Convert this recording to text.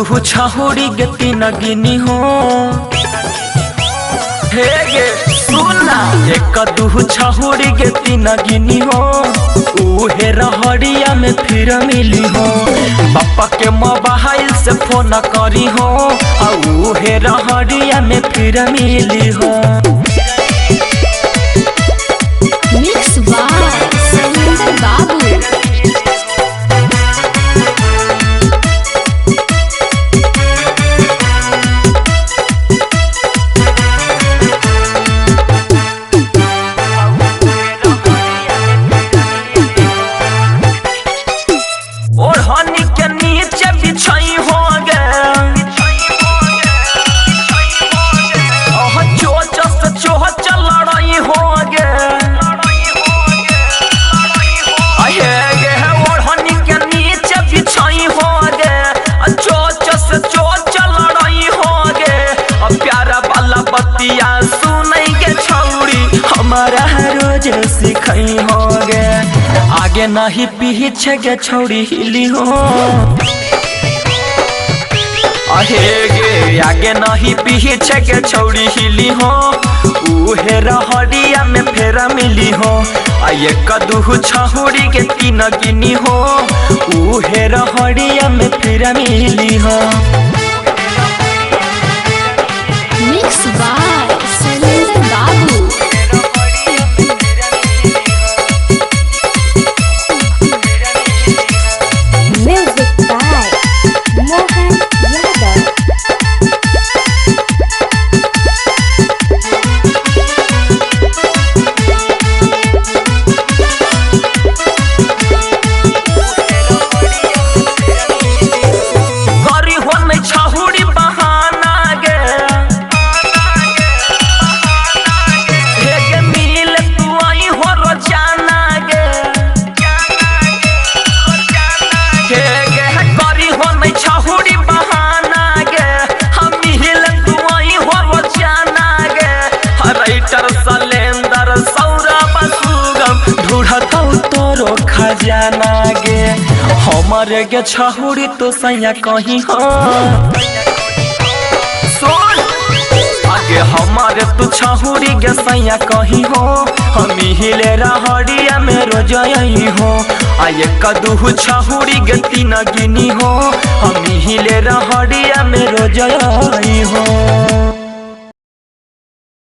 दू छहुरी गे तीन गिनी हो। हे गे सुना एक दू छहुरी गे तीन गिनी हो। उहे रहड़िया में फिर मिली हो। पापा के मोबाइल से फोन करी हो। उहे रहड़िया में फिर मिली हो। मिक्स बाय सलिंदर बाबू। और हनी के नीचे बिछाई हो गे। चोच से चोच लड़ाई हो गे। और हनी के नीचे बिछाई हो गे। चोच से चोच लड़ाई हो गे। प्यारा वाला बतिया सुनई के छौड़ी हमारा रोज सिखाई हो गे। आगे नहीं पीछे के छौड़ी हिली हो। अहे गे आगे नहीं पीछे के छौड़ी हिली हो। उहे रहड़िया में फेरा मिली हो। एक दू छहुरी के तीन गिनी हो। उहे रहड़िया में फेरा मिली हो। Mix by Salinder Babu. Music by Mohan Yadav. करी हो नहीं छहुरी बहाना गे। हे गे मिल तू आई हो रोजाना गे। हे गे करी हो नहीं छहुरी बहाना गे। हम मिल तू आई हो रोजाना गे। राइटर सलेंदर सौरभ सुगम ढूढ़तौ तोरो खजाना गे। हमारे गे छहुरी तो सैया कहीं हो। सुन आगे हमारे तू छहुरी गे सैया कहीं हो। हम हिले रहड़िया में रोज आई हो। एक दू छहुरी गे तीन गिनी हो। हम हिले रहड़िया में रोज आई हो।